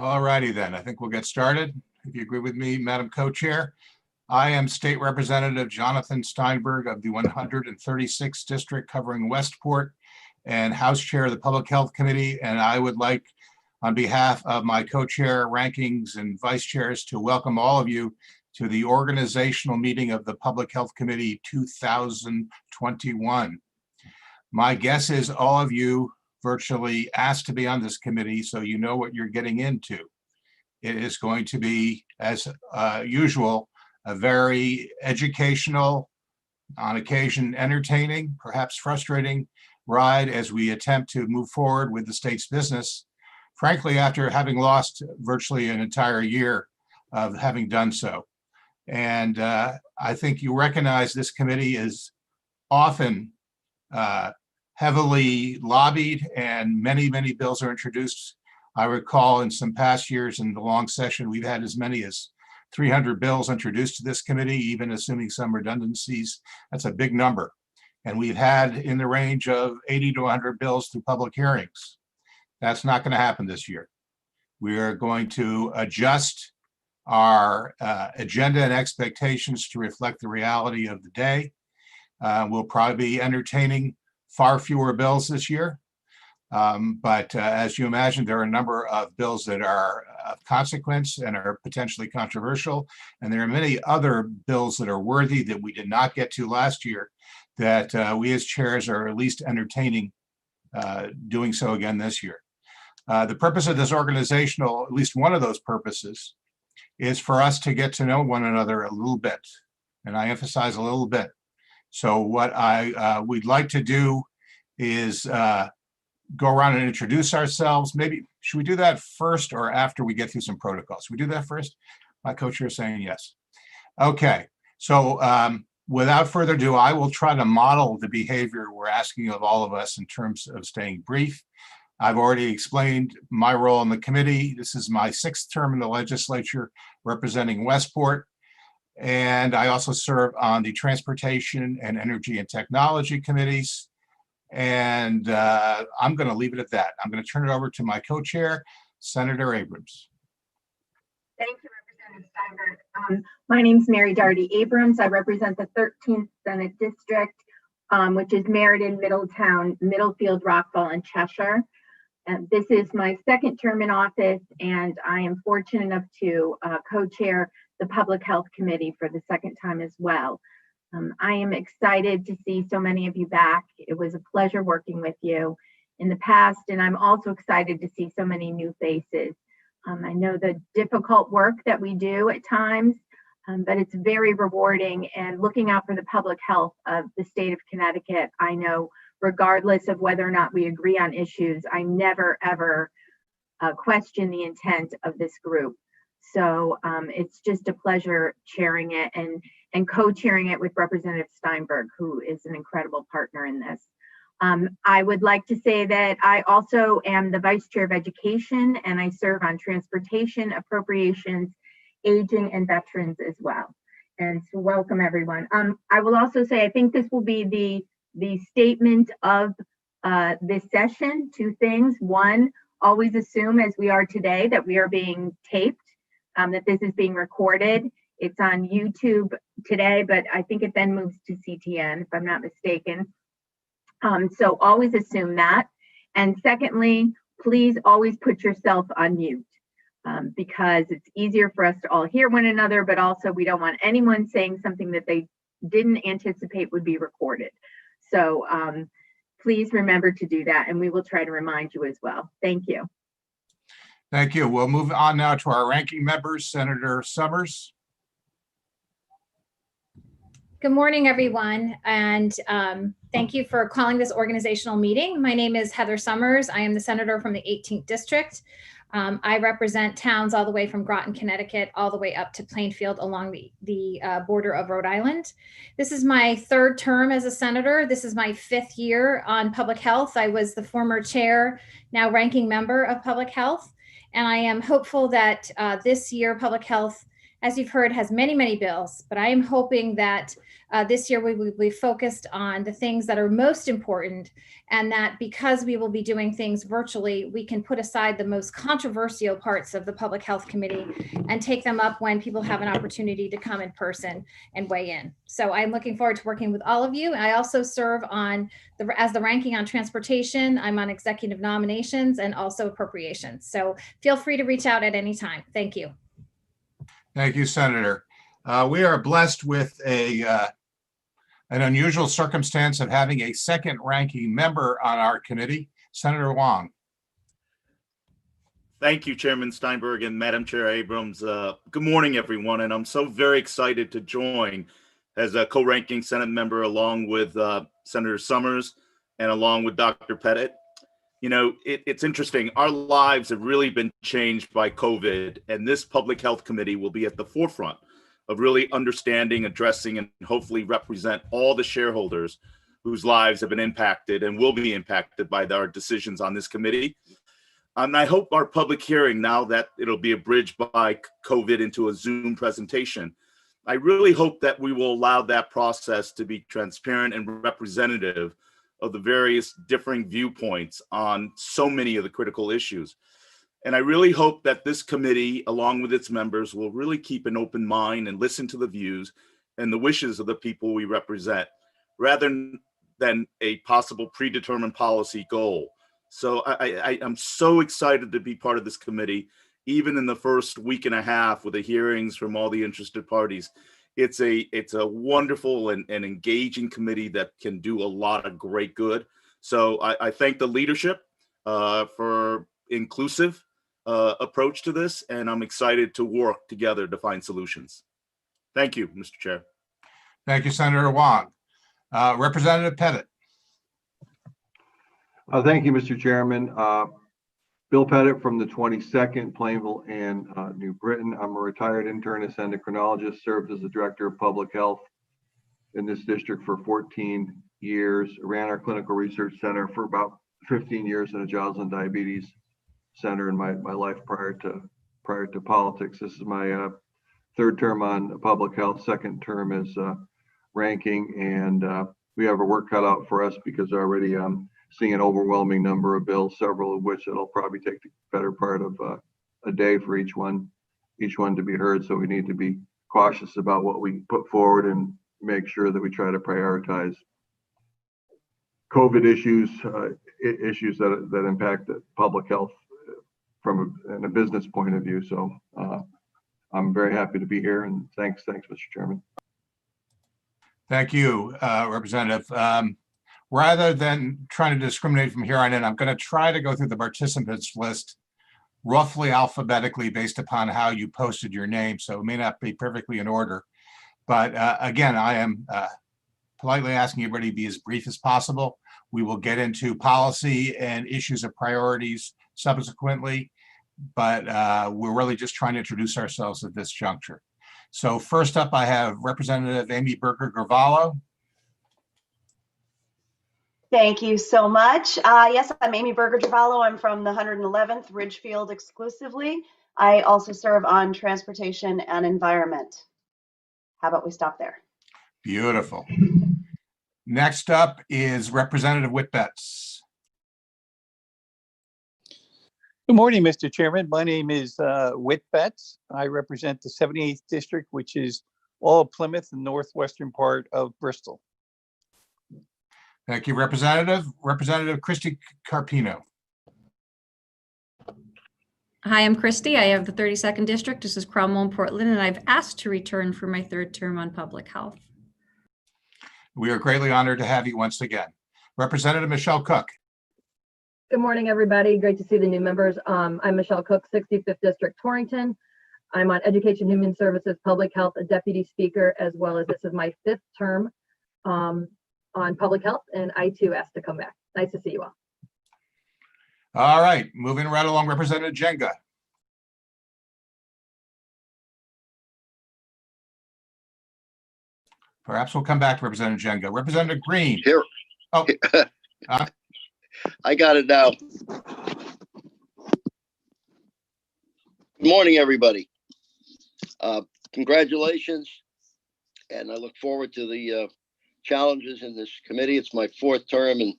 All righty then, I think we'll get started. If you agree with me, Madam Co-Chair. I am State Representative Jonathan Steinberg of the 136th District covering Westport and House Chair of the Public Health Committee. And I would like, on behalf of my co-chair rankings and vice chairs, to welcome all of you to the organizational meeting of the Public Health Committee 2021. My guess is all of you virtually asked to be on this committee, so you know what you're getting into. It is going to be, as usual, a very educational, on occasion entertaining, perhaps frustrating ride as we attempt to move forward with the state's business, frankly, after having lost virtually an entire year of having done so. And I think you recognize this committee is often heavily lobbied, and many bills are introduced. I recall in some past years in the long session, we've had as many as 300 bills introduced to this committee, even assuming some redundancies. That's a big number. And we've had in the range of 80 to 100 bills through public hearings. That's not going to happen this year. We are going to adjust our agenda and expectations to reflect the reality of the day. We'll probably be entertaining far fewer bills this year. But as you imagine, there are a number of bills that are of consequence and are potentially controversial. And there are many other bills that are worthy that we did not get to last year that we as chairs are at least entertaining doing so again this year. The purpose of this organizational, at least one of those purposes, is for us to get to know one another a little bit. And I emphasize a little bit. So what we'd like to do is go around and introduce ourselves. Maybe, should we do that first or after we get through some protocols? Should we do that first? My co-chair is saying yes. Okay, so without further ado, I will try to model the behavior we're asking of all of us in terms of staying brief. I've already explained my role in the committee. This is my 6th term in the legislature representing Westport. And I also serve on the Transportation and Energy and Technology committees. And I'm going to leave it at that. I'm going to turn it over to my co-chair, Senator Abrams. Thank you, Representative Steinberg. My name is Mary Darty Abrams. I represent the 13th Senate District, which is Meriden, Middletown, Middlefield, Rockville, and Cheshire. This is my 2nd term in office, and I am fortunate enough to co-chair the Public Health Committee for the 2nd time as well. I am excited to see so many of you back. It was a pleasure working with you in the past, and I'm also excited to see so many new faces. I know the difficult work that we do at times, but it's very rewarding, and looking out for the public health of the state of Connecticut. I know regardless of whether or not we agree on issues, I never ever question the intent of this group. So it's just a pleasure chairing it and co-chairing it with Representative Steinberg, who is an incredible partner in this. I would like to say that I also am the Vice Chair of Education, and I serve on Transportation, Appropriations, Aging, and Veterans as well. And so welcome, everyone. I will also say, I think this will be the statement of this session. 2 things. 1, always assume, as we are today, that we are being taped, that this is being recorded. It's on YouTube today, but I think it then moves to CTN, if I'm not mistaken. So always assume that. And secondly, please always put yourself on mute, because it's easier for us to all hear one another, but also we don't want anyone saying something that they didn't anticipate would be recorded. So please remember to do that, and we will try to remind you as well. Thank you. Thank you. We'll move on now to our ranking members. Senator Summers. Good morning, everyone, and thank you for calling this organizational meeting. My name is Heather Summers. I am the senator from the 18th District. I represent towns all the way from Groton, Connecticut, all the way up to Plainfield along the border of Rhode Island. This is my 3rd term as a senator. This is my 5th year on public health. I was the former chair, now ranking member of public health. And I am hopeful that this year public health as you've heard, has many, many bills, but I am hoping that this year we will be focused on the things that are most important, and that because we will be doing things virtually, we can put aside the most controversial parts of the Public Health Committee and take them up when people have an opportunity to come in person and weigh in. So I'm looking forward to working with all of you. I also serve on as the ranking on transportation. I'm on executive nominations and also appropriations. So feel free to reach out at any time. Thank you. Thank you, Senator. We are blessed with an unusual circumstance of having a second ranking member on our committee, Senator Wong. Thank you, Chairman Steinberg and Madam Chair Abrams. Good morning, everyone. And I'm so very excited to join as a co-ranking Senate member along with Senator Summers and along with Dr. Pett. You know, it's interesting. Our lives have really been changed by COVID, and this Public Health Committee will be at the forefront of really understanding, addressing, and hopefully represent all the shareholders whose lives have been impacted and will be impacted by our decisions on this committee. And I hope our public hearing, now that it'll be abridged by COVID into a Zoom presentation, I really hope that we will allow that process to be transparent and representative of the various differing viewpoints on so many of the critical issues. And I really hope that this committee, along with its members, will really keep an open mind and listen to the views and the wishes of the people we represent, rather than a possible predetermined policy goal. So I'm so excited to be part of this committee, even in the first week and a half with the hearings from all the interested parties. It's a wonderful and engaging committee that can do a lot of great good. So I thank the leadership for inclusive approach to this, and I'm excited to work together to find solutions. Thank you, Mr. Chair. Thank you, Senator Wong. Representative Pett. Thank you, Mr. Chairman. Bill Pett from the 22nd, Plainville and New Britain. I'm a retired internist endocrinologist, served as the Director of Public Health in this district for 14 years, ran our clinical research center for about 15 years at a Joslin Diabetes Center in my life prior to politics. This is my third term on public health, second term as ranking, and we have our work cut out for us because already seeing an overwhelming number of bills, several of which it'll probably take the better part of a day for each one to be heard. So we need to be cautious about what we put forward and make sure that we try to prioritize COVID issues, issues that impact the public health from a business point of view. So I'm very happy to be here, and thanks, Mr. Chairman. Thank you, Representative. Rather than trying to discriminate from here on in, I'm going to try to go through the participants list roughly alphabetically based upon how you posted your name. So it may not be perfectly in order. But again, I am politely asking everybody to be as brief as possible. We will get into policy and issues of priorities subsequently, but we're really just trying to introduce ourselves at this juncture. So first up, I have Representative Amyberger Travalo. Thank you so much. Yes, I'm Amyberger Travalo. I'm from the 111th Ridgefield exclusively. I also serve on transportation and environment. How about we stop there? Beautiful. Next up is Representative Whit Bets. Good morning, Mr. Chairman. My name is Whit Bets. I represent the 78th District, which is all of Plymouth and northwestern part of Bristol. Thank you, Representative. Representative Christy Carpino. Hi, I'm Christy. I have the 32nd District. This is Cromwell and Portland, and I've asked to return for my third term on public health. We are greatly honored to have you once again. Representative Michelle Cook. Good morning, everybody. Great to see the new members. I'm Michelle Cook, 65th District, Torrington. I'm on Education, Human Services, Public Health, a Deputy Speaker, as well as this is my 5th term on public health, and I too asked to come back. Nice to see you all. All right, moving right along, Representative Django. Perhaps we'll come back to Representative Django. Representative Green. Here. Oh, I got it now. Good morning, everybody. congratulations. And I look forward to the challenges in this committee. It's my 4th term, and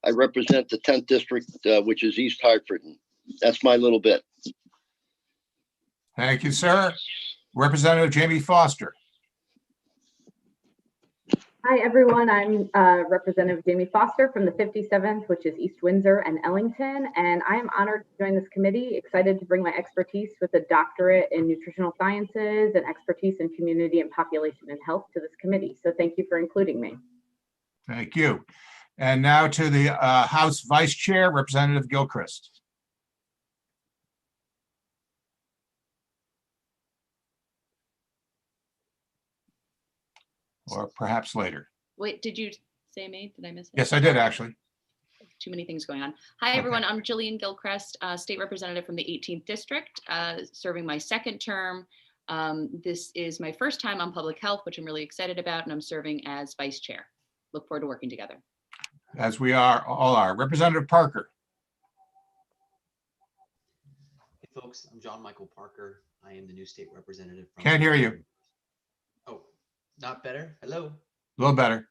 I represent the 10th district, which is East Hartford. And that's my little bit. Thank you, sir. Representative Jamie Foster. Hi, everyone. I'm Representative Jamie Foster from the 57th, which is East Windsor and Ellington, and I am honored to join this committee, excited to bring my expertise with a doctorate in nutritional sciences and expertise in community and population and health to this committee. So thank you for including me. Thank you. And now to the House Vice Chair, Representative Gilchrist. Or perhaps later. Wait, did you say me? Did I miss it? Yes, I did, actually. Too many things going on. Hi, Okay. everyone. I'm Jillian Gilchrist, State Representative from the 18th District, serving my 2nd term. This is my 1st time on public health, which I'm really excited about, and I'm serving as Vice Chair. Look forward to working together. As we all are. Representative Parker. Hey folks, I'm John Michael Parker. I am the new state representative. Can't hear you. Oh, not better? Hello. A little better.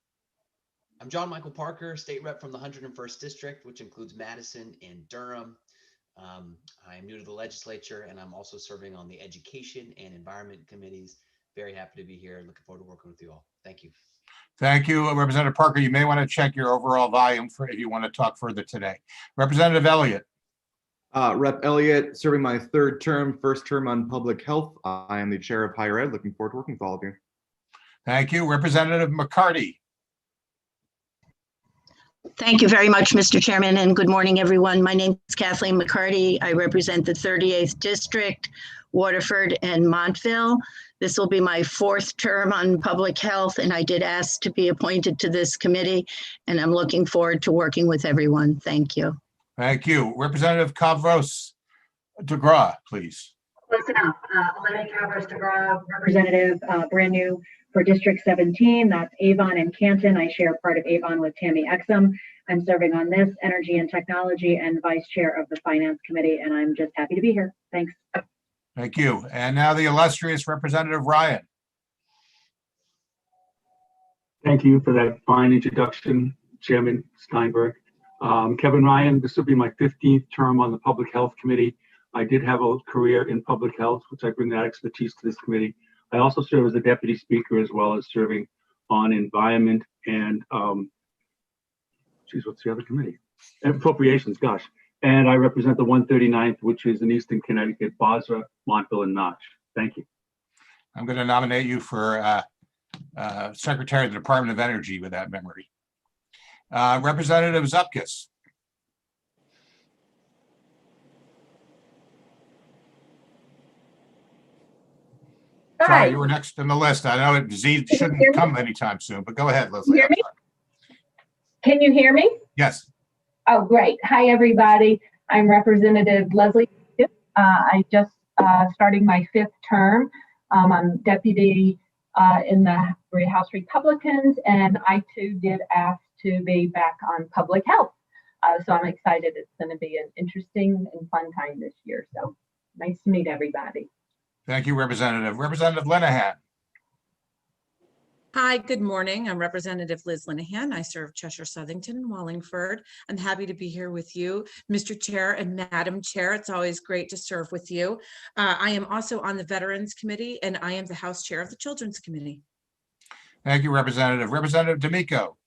I'm John Michael Parker, state rep from the 101st District, which includes Madison and Durham. I am new to the legislature, and I'm also serving on the Education and Environment Committees. Very happy to be here. Looking forward to working with you all. Thank you. Thank you, Representative Parker. You may want to check your overall volume for if you want to talk further today. Representative Elliott. Rep Elliott, serving my 3rd term, 1st term on public health. I am the chair of higher ed. Looking forward to working with all of you. Thank you. Representative McCarty. Thank you very much, Mr. Chairman, and good morning, everyone. My name is Kathleen McCarty. I represent the 38th District, Waterford and Montville. This will be my 4th term on public health, and I did ask to be appointed to this committee, and I'm looking forward to working with everyone. Thank you. Thank you. Representative Kavros DeGraw, please. Close enough. Elena Cavros DeGraw, representative, brand new for District 17. That's Avon and Canton. I share part of Avon with Tammy Exum. I'm serving on this, Energy and Technology, and Vice Chair of the Finance Committee, and I'm just happy to be here. Thanks. Thank you. And now the illustrious Representative Ryan. Thank you for that fine introduction, Chairman Steinberg. Kevin Ryan, this will be my 15th term on the Public Health Committee. I did have a career in public health, which I bring that expertise to this committee. I also serve as a deputy speaker, as well as serving on environment and, what's the other committee? Appropriations, gosh. And I represent the 139th, which is in Eastern Connecticut, Basra, Montville, and Notch. Thank you. I'm going to nominate you for Secretary of the Department of Energy with that memory. Representative Zupkis. Hi. Sorry, you were next on the list. I know Z shouldn't come anytime soon, but go ahead, Leslie. Hear me? Can you hear me? Yes. Oh, great. Hi, everybody. I'm Representative Leslie. I just starting my 5th term. I'm deputy in the House Republicans, and I too did ask to be back on public health. So I'm excited. It's going to be an interesting and fun time this year. So nice to meet everybody. Thank you, Representative. Representative Linehan. Hi, good morning. I'm Representative Liz Linehan. I serve Cheshire, Southington, and Wallingford. I'm happy to be here with you, Mr. Chair and Madam Chair. It's always great to serve with you. I am also on the Veterans Committee, and I am the House Chair of the Children's Committee. Thank you, Representative. Representative DeMico.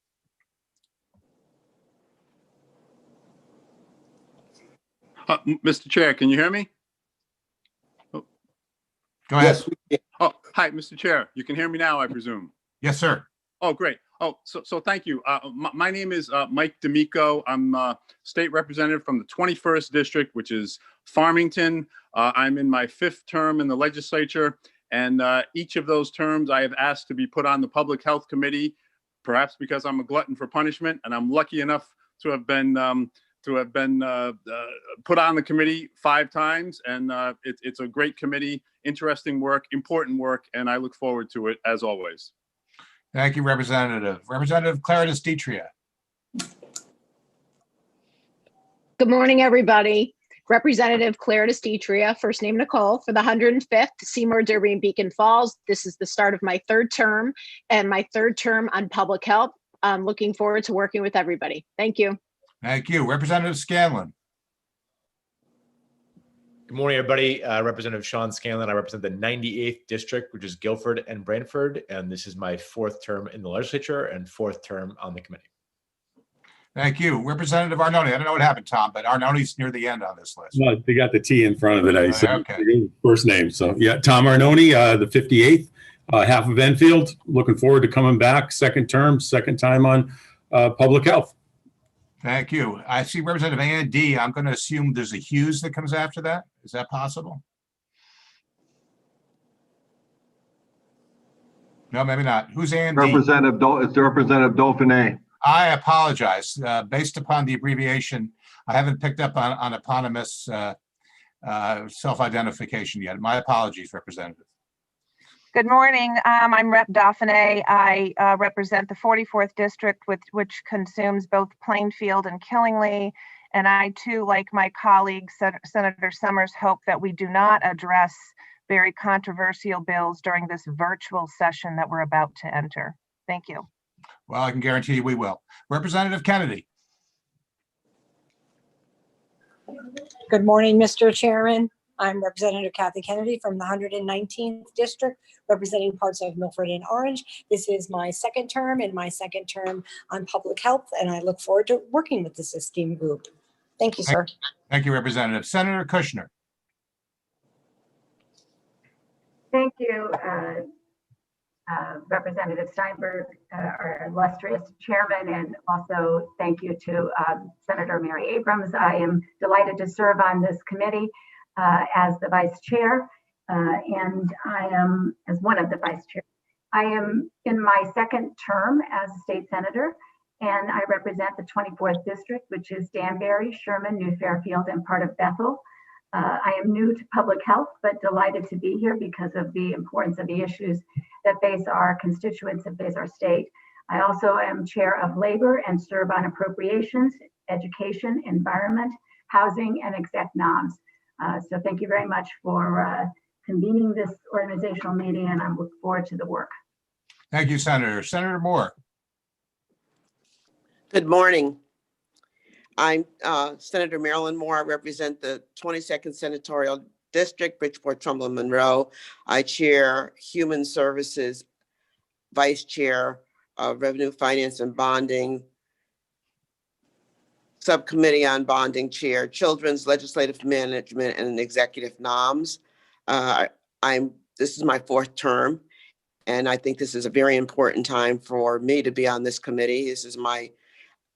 Mr. Chair, can you hear me? Go ahead. Yes. Oh, hi, Mr. Chair. You can hear me now, I presume. Yes, sir. Oh, great. Oh, so thank you. My name is Mike DeMico. I'm state representative from the 21st District, which is Farmington. I'm in my 5th term in the legislature, and each of those terms I have asked to be put on the Public Health Committee, perhaps because I'm a glutton for punishment, and I'm lucky enough to have been put on the committee 5 times, and it's a great committee, interesting work, important work, and I look forward to it as always. Thank you, Representative. Representative Clara Dystitra. Good morning, everybody. Representative Claire Dystitra, first name Nicole, for the 105th Seymour, Derby, and Beacon Falls. This is the start of my third term and my third term on public health. I'm looking forward to working with everybody. Thank you. Thank you. Representative Scanlan. Good morning, everybody. Representative Sean Scanlan. I represent the 98th district, which is Guilford and Brantford, and this is my fourth term in the legislature and fourth term on the committee. Thank you. Representative Arnone. I don't know what happened, Tom, but Arnone's near the end on this list. No, they got the T in front of it. I said Okay. first name. So yeah, Tom Arnone, the 58th, half of Enfield. Looking forward to coming back. Second term, second time on public health. Thank you. I see Representative Ann D. I'm going to assume there's a Hughes that comes after that. Is that possible? No, maybe not. Who's Ann D? It's Representative Dauphiné. I apologize. Based upon the abbreviation, I haven't picked up on eponymous self-identification yet. My apologies, Representative. Good morning. I'm Rep. Dauphiné. I represent the 44th district, which consumes both Plainfield and Killingly. And I too, like my colleague, Senator Summers, hope that we do not address very controversial bills during this virtual session that we're about to enter. Thank you. Well, I can guarantee you we will. Representative Kennedy. Good morning, Mr. Chairman. I'm Representative Kathy Kennedy from the 119th District, representing parts of Milford and Orange. This is my second term and my second term on public health, and I look forward to working with this esteemed group. Thank you, sir. Thank you, Representative. Senator Kushner. Thank you, Representative Steinberg, our illustrious chairman, and also thank you to Senator Mary Abrams. I am delighted to serve on this committee as the vice chair, and I am as one of the vice chairs. I am in my second term as a state senator, and I represent the 24th district, which is Danbury, Sherman, New Fairfield, and part of Bethel. I am new to public health, but delighted to be here because of the importance of the issues that face our constituents and face our state. I also am chair of labor and serve on appropriations, education, environment, housing, and exec noms. So thank you very much for convening this organizational meeting, and I look forward to the work. Thank you, Senator. Senator Moore. Good morning. I'm Senator Marilyn Moore. I represent the 22nd Senatorial District, Bridgeport, Trumbull, Monroe. I chair Human Services, Vice Chair of Revenue, Finance, and Bonding, Subcommittee on Bonding Chair, Children's Legislative Management, and Executive Noms. This is my fourth term, and I think this is a very important time for me to be on this committee. This is my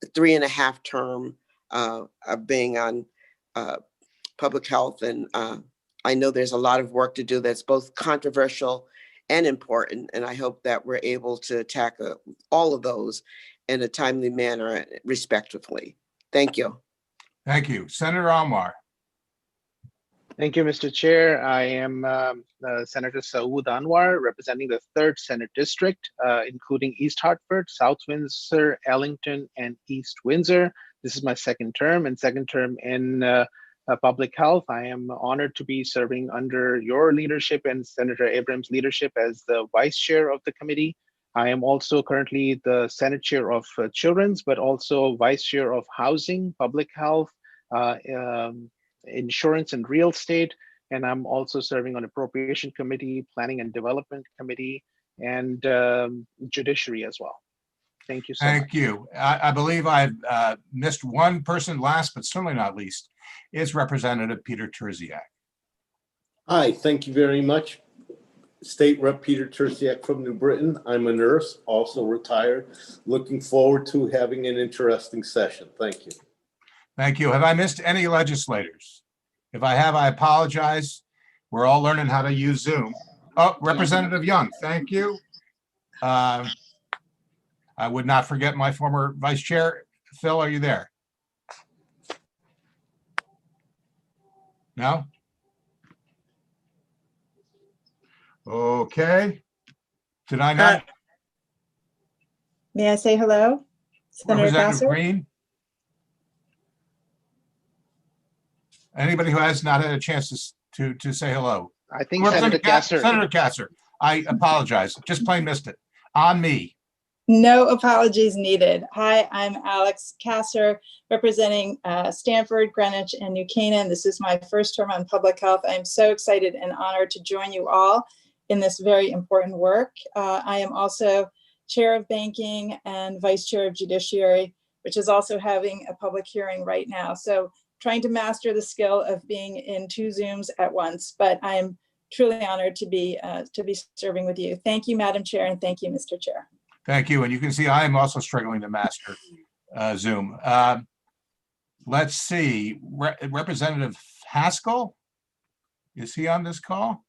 3.5 term of being on public health, and I know there's a lot of work to do that's both controversial and important, and I hope that we're able to tackle all of those in a timely manner, respectively. Thank you. Thank you. Senator Anwar. Thank you, Mr. Chair. I am Senator Saud Anwar, representing the 3rd Senate District, including East Hartford, South Windsor, Ellington, and East Windsor. This is my second term in public health. I am honored to be serving under your leadership and Senator Abrams' leadership as the vice chair of the committee. I am also currently the Senate chair of Children's, but also vice chair of Housing, Public Health, Insurance and Real Estate. And I'm also serving on Appropriation Committee, Planning and Development Committee, and Judiciary as well. Thank you so much. Thank you. I believe I've missed one person, last but certainly not least, is Representative Peter Terziak. Hi, thank you very much. State Rep Peter Terziak from New Britain. I'm a nurse, also retired. Looking forward to having an interesting session. Thank you. Thank you. Have I missed any legislators? If I have, I apologize. We're all learning how to use Zoom. Oh, Representative Young, thank you. I would not forget my former vice chair. Phil, are you there? No? Okay. Did I not? May I say hello? Senator Representative Kasser? Green? Anybody who has not had a chance to say hello? I think Senator Kasser. Senator Kasser, I apologize. Just plain missed it. On me. No apologies needed. Hi, I'm Alex Kasser, representing Stanford, Greenwich, and New Canaan. This is my first term on public health. I'm so excited and honored to join you all in this very important work. I am also chair of banking and vice chair of judiciary, which is also having a public hearing right now. So trying to master the skill of being in 2 Zooms at once, but I am truly honored to be serving with you. Thank you, Madam Chair, and thank you, Mr. Chair. Thank you. And you can see I am also struggling to master Zoom. Let's see, Representative Haskell, is he on this call?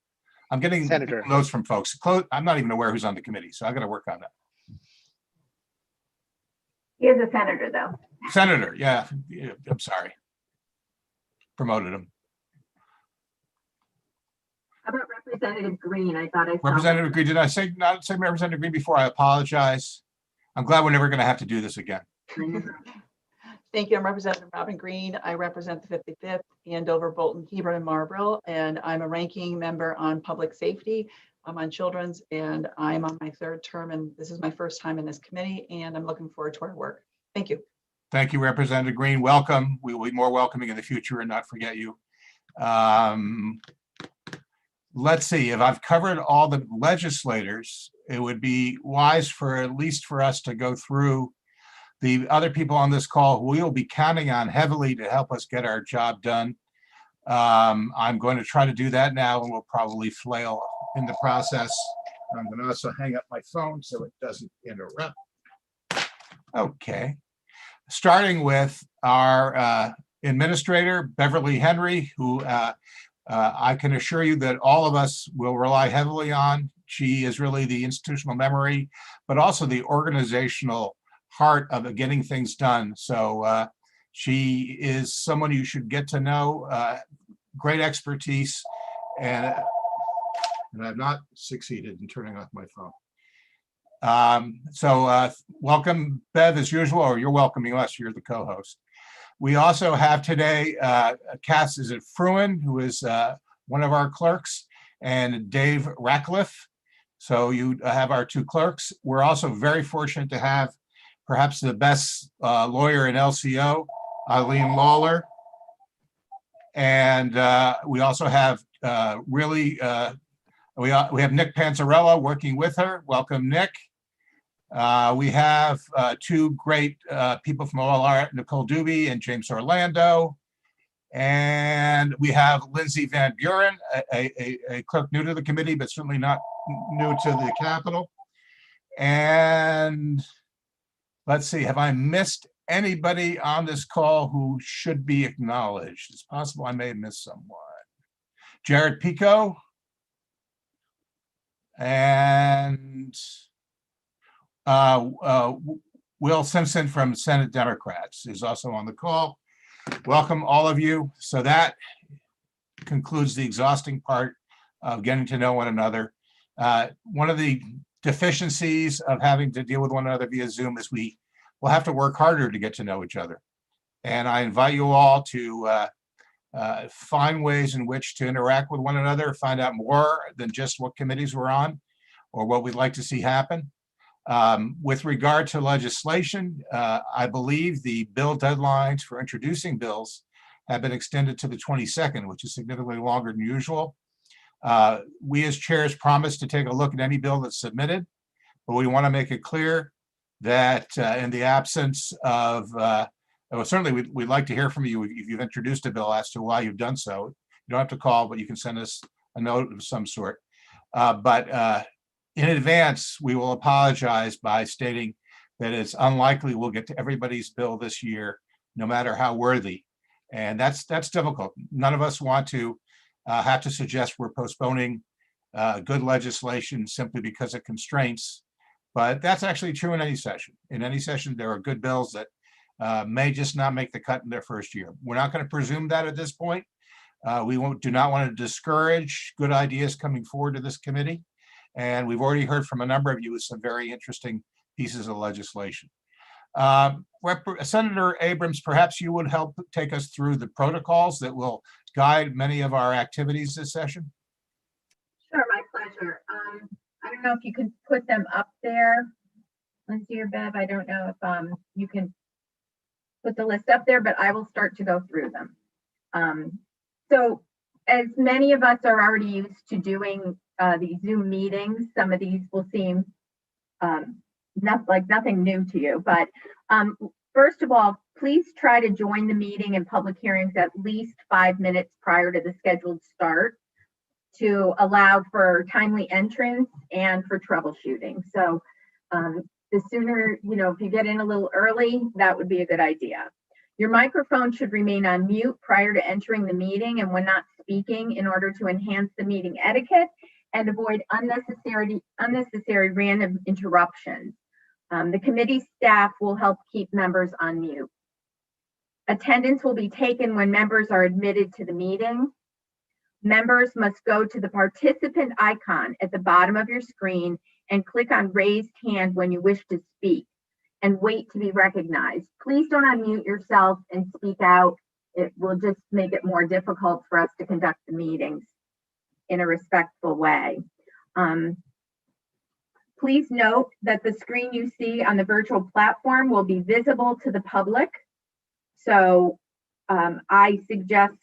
I'm getting Senator. notes from folks. I'm not even aware who's on the committee, so I got to work on that. He is a senator, though. Senator, yeah, I'm sorry. Promoted him. How about Representative Green? I thought I saw. Representative Green, did I say not say Representative Green before? I apologize. I'm glad we're never going to have to do this again. Thank you. I'm Representative Robin Green. I represent the 55th, Andover, Bolton, Hebron, and Marlborough, and I'm a ranking member on public safety. I'm on children's, and I'm on my 3rd term, and this is my first time in this committee, and I'm looking forward to our work. Thank you. Thank you, Representative Green. Welcome. We will be more welcoming in the future and not forget you. Let's see, if I've covered all the legislators, it would be wise for at least for us to go through the other people on this call who we'll be counting on heavily to help us get our job done. I'm going to try to do that now, and we'll probably flail in the process. I'm going to also hang up my phone so it doesn't interrupt. Okay. Starting with our administrator, Beverly Henry, who I can assure you that all of us will rely heavily on. She is really the institutional memory, but also the organizational heart of getting things done. So she is someone you should get to know, great expertise, and I've not succeeded in turning off my phone. Welcome, Bev, as usual, or you're welcoming us, you're the co-host. We also have today Cass, is it Fruin, who is one of our clerks, and Dave Ratcliffe. So you have our 2 clerks. We're also very fortunate to have perhaps the best lawyer in LCO, Eileen Lawler. And we also have we have Nick Panzarella working with her. Welcome, Nick. We have 2 great people from OLR, Nicole Doobie and James Orlando. And we have Lindsay Van Buren, a clerk new to the committee, but certainly not new to the Capitol. And let's see, have I missed anybody on this call who should be acknowledged? It's possible I may have missed someone. Jared Pico. And Will Simpson from Senate Democrats is also on the call. Welcome, all of you. So that concludes the exhausting part of getting to know one another. One of the deficiencies of having to deal with one another via Zoom is we will have to work harder to get to know each other. And I invite you all to find ways in which to interact with one another, find out more than just what committees we're on or what we'd like to see happen. With regard to legislation, I believe the bill deadlines for introducing bills have been extended to the 22nd, which is significantly longer than usual. We as chairs promised to take a look at any bill that's submitted, but we want to make it clear that in the absence of, well, certainly we'd like to hear from you if you've introduced a bill as to why you've done so. You don't have to call, but you can send us a note of some sort. But in advance, we will apologize by stating that it's unlikely we'll get to everybody's bill this year, no matter how worthy. And that's difficult. None of us want to have to suggest we're postponing good legislation simply because of constraints. But that's actually true in any session. In any session, there are good bills that may just not make the cut in their first year. We're not going to presume that at this point. We do not want to discourage good ideas coming forward to this committee. And we've already heard from a number of you with some very interesting pieces of legislation. Senator Abrams, perhaps you would help take us through the protocols that will guide many of our activities this session? Sure, my pleasure. I don't know if you can put them up there, Lindsay or Bev. I don't know if you can put the list up there, but I will start to go through them. So as many of us are already used to doing these Zoom meetings, some of these will seem like nothing new to you, but first of all, please try to join the meeting and public hearings at least 5 minutes prior to the scheduled start to allow for timely entrance and for troubleshooting. So the sooner, if you get in a little early, that would be a good idea. Your microphone should remain on mute prior to entering the meeting and when not speaking in order to enhance the meeting etiquette and avoid unnecessary random interruptions. The committee staff will help keep members on mute. Attendance will be taken when members are admitted to the meeting. Members must go to the participant icon at the bottom of your screen and click on raised hand when you wish to speak and wait to be recognized. Please don't unmute yourself and speak out. It will just make it more difficult for us to conduct the meetings in a respectful way. Please note that the screen you see on the virtual platform will be visible to the public. So I suggest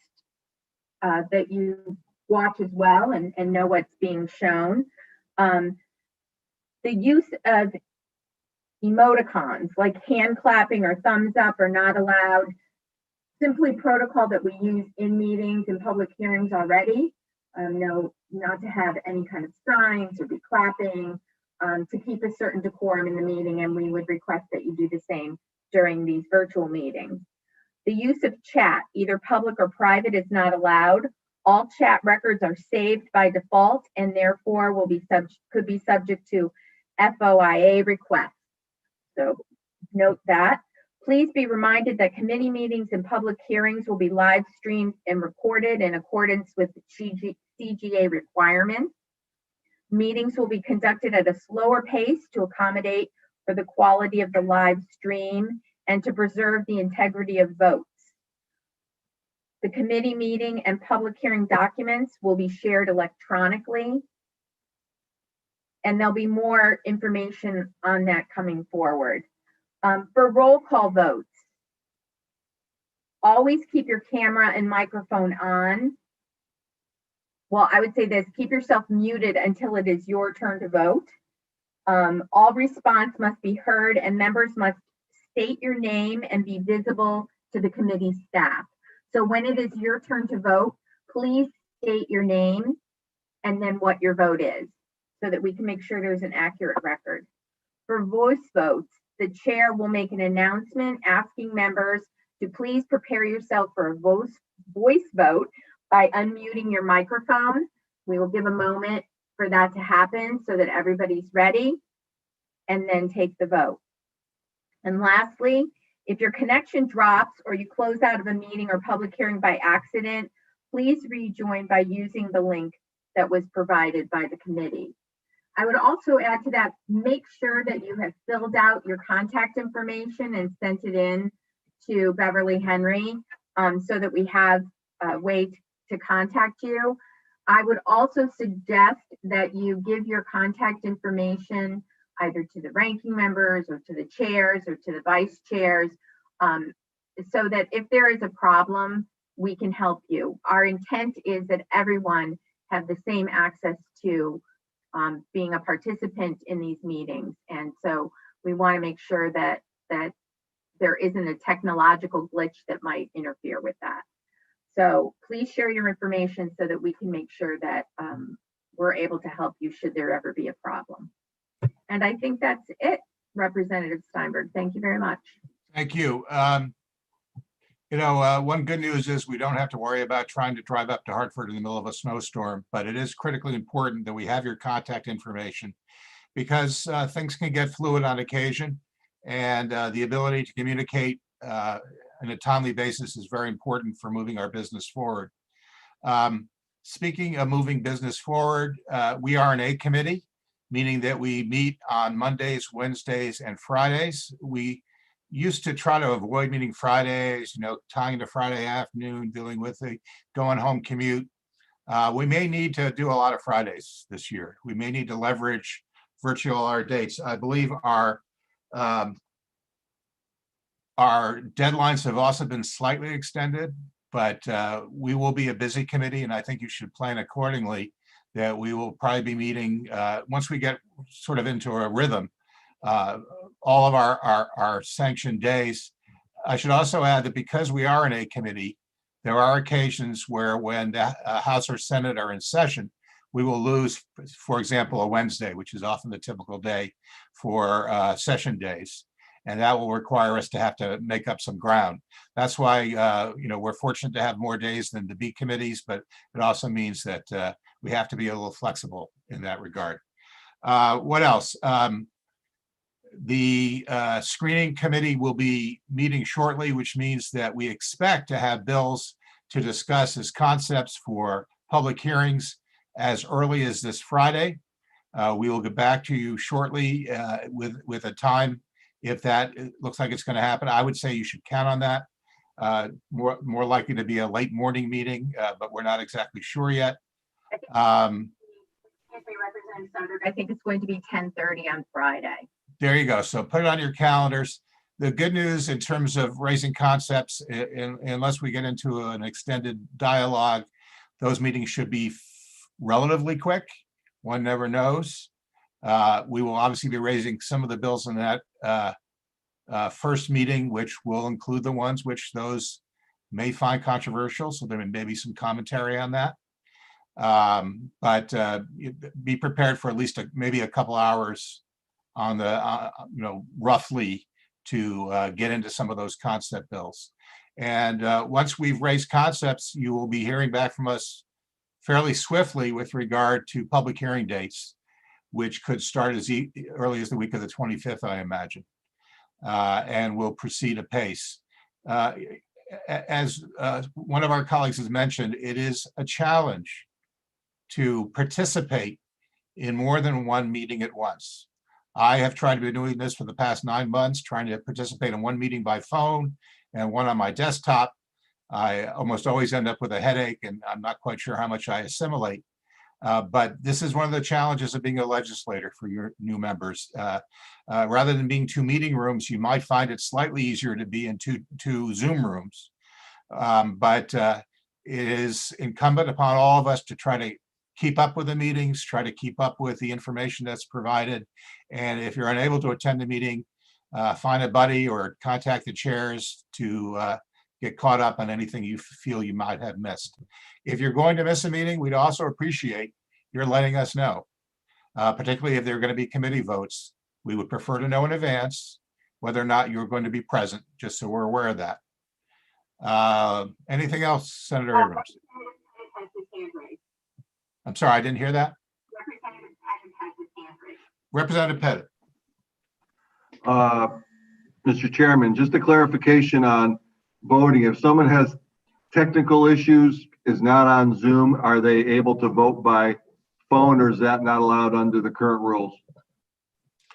that you watch as well and know what's being shown. The use of emoticons like hand clapping or thumbs up are not allowed. Simply protocol that we use in meetings and public hearings already. No, not to have any kind of signs or be clapping to keep a certain decorum in the meeting, and we would request that you do the same during these virtual meetings. The use of chat, either public or private, is not allowed. All chat records are saved by default and therefore could be subject to FOIA requests. So note that. Please be reminded that committee meetings and public hearings will be live streamed and recorded in accordance with the CGA requirements. Meetings will be conducted at a slower pace to accommodate for the quality of the live stream and to preserve the integrity of votes. The committee meeting and public hearing documents will be shared electronically, and there'll be more information on that coming forward. For roll call votes, always keep your camera and microphone on. Well, I would say this, keep yourself muted until it is your turn to vote. All response must be heard and members must state your name and be visible to the committee staff. So when it is your turn to vote, please state your name and then what your vote is so that we can make sure there's an accurate record. For voice votes, the chair will make an announcement asking members to please prepare yourself for a voice vote by unmuting your microphone. We will give a moment for that to happen so that everybody's ready and then take the vote. And lastly, if your connection drops or you close out of a meeting or public hearing by accident, please rejoin by using the link that was provided by the committee. I would also add to that, make sure that you have filled out your contact information and sent it in to Beverly Henry so that we have a way to contact you. I would also suggest that you give your contact information either to the ranking members or to the chairs or to the vice chairs so that if there is a problem, we can help you. Our intent is that everyone have the same access to being a participant in these meetings. And so we want to make sure that there isn't a technological glitch that might interfere with that. So please share your information so that we can make sure that we're able to help you should there ever be a problem. And I think that's it, Representative Steinberg. Thank you very much. Thank you. One good news is we don't have to worry about trying to drive up to Hartford in the middle of a snowstorm, but it is critically important that we have your contact information because things can get fluid on occasion, and the ability to communicate on a timely basis is very important for moving our business forward. Speaking of moving business forward, we are an A committee, meaning that we meet on Mondays, Wednesdays, and Fridays. We used to try to avoid meeting Fridays, tying to Friday afternoon, dealing with the going home commute. We may need to do a lot of Fridays this year. We may need to leverage virtual our dates. I believe our deadlines have also been slightly extended, but we will be a busy committee, and I think you should plan accordingly that we will probably be meeting, once we get sort of into a rhythm, all of our sanctioned days. I should also add that because we are in a committee, there are occasions where when the House or Senate are in session, we will lose, for example, a Wednesday, which is often the typical day for session days. And that will require us to have to make up some ground. That's why, we're fortunate to have more days than the B committees, but it also means that we have to be a little flexible in that regard. What else? The screening committee will be meeting shortly, which means that we expect to have bills to discuss as concepts for public hearings as early as this Friday. We will get back to you shortly with a time if that looks like it's going to happen. I would say you should count on that. More likely to be a late morning meeting, but we're not exactly sure yet. I think it's going to be 10:30 on Friday. There you go. So put it on your calendars. The good news in terms of raising concepts, unless we get into an extended dialogue, those meetings should be relatively quick. One never knows. We will obviously be raising some of the bills in that first meeting, which will include the ones which those may find controversial. So there may be some commentary on that. But be prepared for at least maybe a couple hours on the, roughly to get into some of those concept bills. And once we've raised concepts, you will be hearing back from us fairly swiftly with regard to public hearing dates, which could start as early as the week of the 25th, I imagine, and will proceed apace. As one of our colleagues has mentioned, it is a challenge to participate in more than one meeting at once. I have tried to be doing this for the past 9 months, trying to participate in one meeting by phone and one on my desktop. I almost always end up with a headache, and I'm not quite sure how much I assimilate. But this is one of the challenges of being a legislator for your new members. Rather than being 2 meeting rooms, you might find it slightly easier to be in two Zoom rooms. But it is incumbent upon all of us to try to keep up with the meetings, try to keep up with the information that's provided. And if you're unable to attend the meeting, find a buddy or contact the chairs to get caught up on anything you feel you might have missed. If you're going to miss a meeting, we'd also appreciate your letting us know, particularly if there are going to be committee votes. We would prefer to know in advance whether or not you're going to be present, just so we're aware of that. Anything else, Senator Abrams? I'm sorry, I didn't hear that. Representative Pettit. Mr. Chairman, just a clarification on voting. If someone has technical issues, is not on Zoom, are they able to vote by phone, or is that not allowed under the current rules?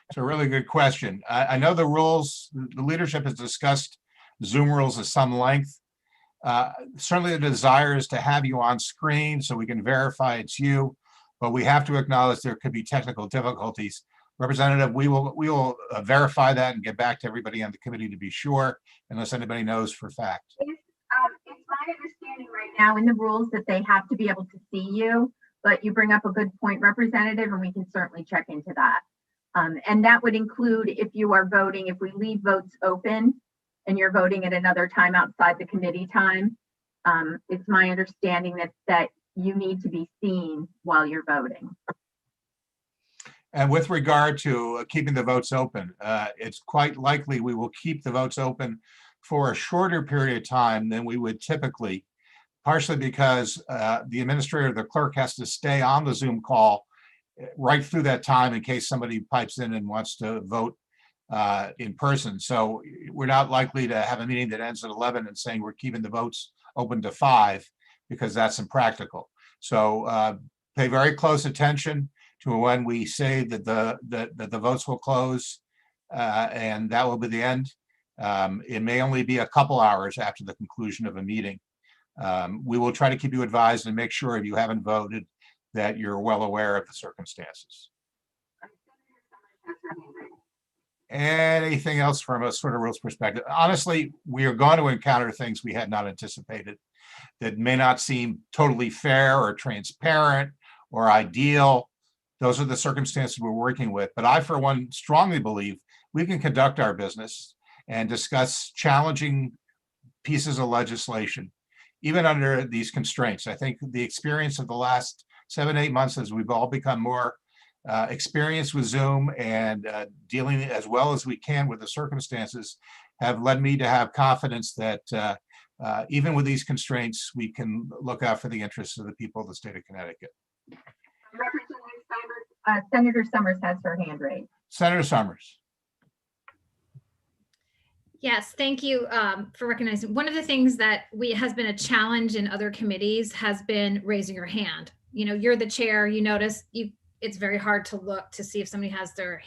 It's a really good question. I know the rules, the leadership has discussed Zoom rules at some length. Certainly the desire is to have you on screen so we can verify it's you, but we have to acknowledge there could be technical difficulties. Representative, we will verify that and get back to everybody on the committee to be sure, unless anybody knows for fact. It's my understanding right now in the rules that they have to be able to see you, but you bring up a good point, Representative, and we can certainly check into that. And that would include if you are voting, if we leave votes open and you're voting at another time outside the committee time, it's my understanding that you need to be seen while you're voting. And with regard to keeping the votes open, it's quite likely we will keep the votes open for a shorter period of time than we would typically, partially because the administrator, the clerk, has to stay on the Zoom call right through that time in case somebody pipes in and wants to vote in person. So we're not likely to have a meeting that ends at 11 and saying we're keeping the votes open to 5, because that's impractical. So pay very close attention to when we say that the votes will close, and that will be the end. It may only be a couple hours after the conclusion of a meeting. We will try to keep you advised and make sure if you haven't voted that you're well aware of the circumstances. Anything else from a sort of rules perspective? Honestly, we are going to encounter things we had not anticipated that may not seem totally fair or transparent or ideal. Those are the circumstances we're working with. But I, for one, strongly believe we can conduct our business and discuss challenging pieces of legislation, even under these constraints. I think the experience of the last 7-8 months, as we've all become more experienced with Zoom and dealing as well as we can with the circumstances, have led me to have confidence that even with these constraints, we can look out for the interests of the people of the state of Connecticut. Representative Steinberg, Senator Summers has her hand raised. Senator Summers. Yes, thank you for recognizing. One of the things that has been a challenge in other committees has been raising your hand. You know, you're the chair, you notice it's very hard to look to see if somebody has their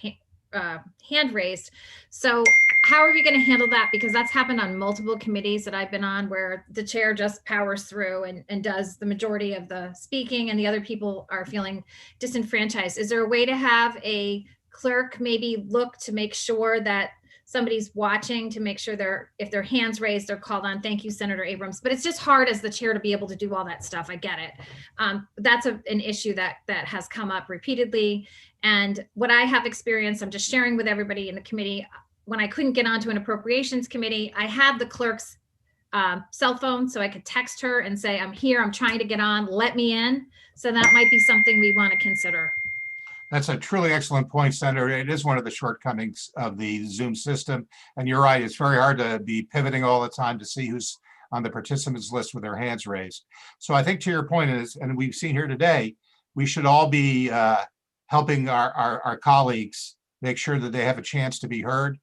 hand raised. So how are we going to handle that? Because that's happened on multiple committees that I've been on where the chair just powers through and does the majority of the speaking and the other people are feeling disenfranchised. Is there a way to have a clerk maybe look to make sure that somebody's watching to make sure if their hands raised, they're called on? Thank you, Senator Abrams. But it's just hard as the chair to be able to do all that stuff. I get it. That's an issue that has come up repeatedly. And what I have experienced, I'm just sharing with everybody in the committee, when I couldn't get onto an appropriations committee, I had the clerk's cell phone so I could text her and say, I'm here, I'm trying to get on, let me in. So that might be something we want to consider. That's a truly excellent point, Senator. It is one of the shortcomings of the Zoom system. And you're right, it's very hard to be pivoting all the time to see who's on the participants list with their hands raised. So I think to your point is, and we've seen here today, we should all be helping our colleagues make sure that they have a chance to be heard,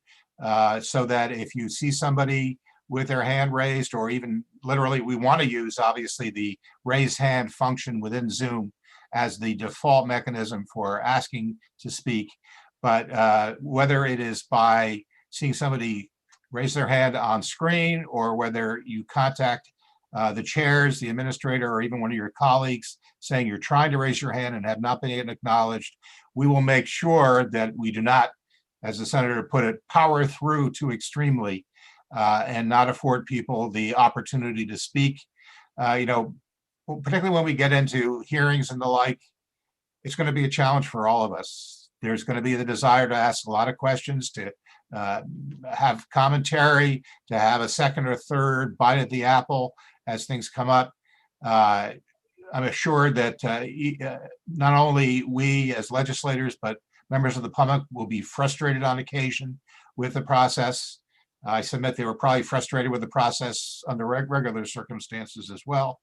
so that if you see somebody with their hand raised, or even literally, we want to use obviously the raise hand function within Zoom as the default mechanism for asking to speak. But whether it is by seeing somebody raise their hand on screen, or whether you contact the chairs, the administrator, or even one of your colleagues saying you're trying to raise your hand and have not been acknowledged, we will make sure that we do not, as the senator put it, power through too extremely and not afford people the opportunity to speak. You know, particularly when we get into hearings and the like, it's going to be a challenge for all of us. There's going to be the desire to ask a lot of questions, to have commentary, to have a second or third bite at the apple as things come up. I'm assured that not only we as legislators, but members of the public will be frustrated on occasion with the process. I submit they were probably frustrated with the process under regular circumstances as well.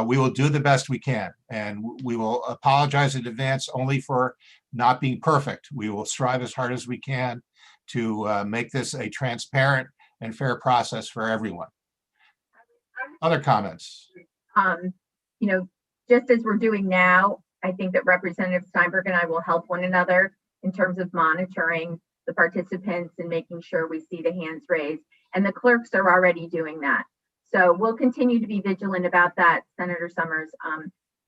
We will do the best we can, and we will apologize in advance only for not being perfect. We will strive as hard as we can to make this a transparent and fair process for everyone. Other comments? You know, just as we're doing now, I think that Representative Steinberg and I will help one another in terms of monitoring the participants and making sure we see the hands raised. And the clerks are already doing that. So we'll continue to be vigilant about that, Senator Summers,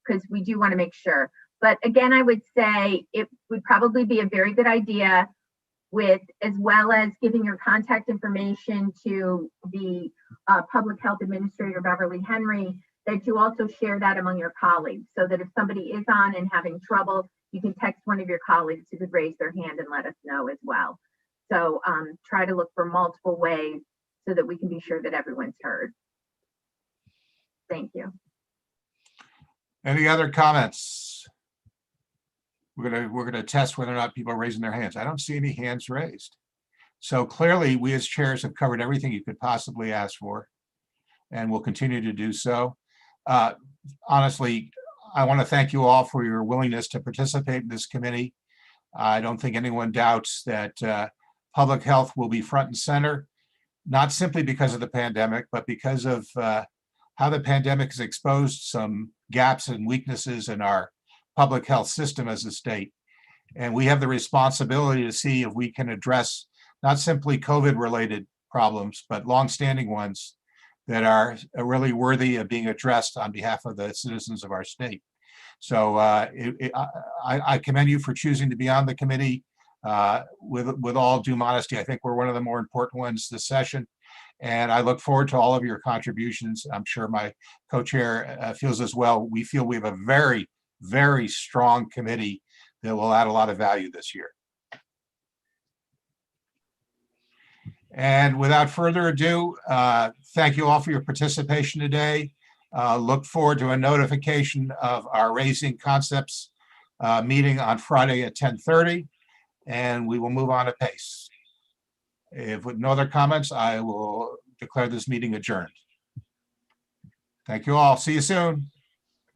because we do want to make sure. But again, I would say it would probably be a very good idea, with as well as giving your contact information to the Public Health Administrator, Beverly Henry, that you also share that among your colleagues, so that if somebody is on and having trouble, you can text one of your colleagues who could raise their hand and let us know as well. So try to look for multiple ways so that we can be sure that everyone's heard. Thank you. Any other comments? We're gonna test whether or not people are raising their hands. I don't see any hands raised. So clearly, we as chairs have covered everything you could possibly ask for, and we'll continue to do so. Honestly, I want to thank you all for your willingness to participate in this committee. I don't think anyone doubts that public health will be front and center, not simply because of the pandemic, but because of how the pandemic has exposed some gaps and weaknesses in our public health system as a state. And we have the responsibility to see if we can address not simply COVID-related problems, but longstanding ones that are really worthy of being addressed on behalf of the citizens of our state. So I commend you for choosing to be on the committee. With all due modesty, I think we're one of the more important ones this session. And I look forward to all of your contributions. I'm sure my co-chair feels as well. We feel we have a very, very strong committee that will add a lot of value this year. And without further ado, thank you all for your participation today. Look forward to a notification of our Raising Concepts meeting on Friday at 10:30, and we will move on apace. If with no other comments, I will declare this meeting adjourned. Thank you all. See you soon.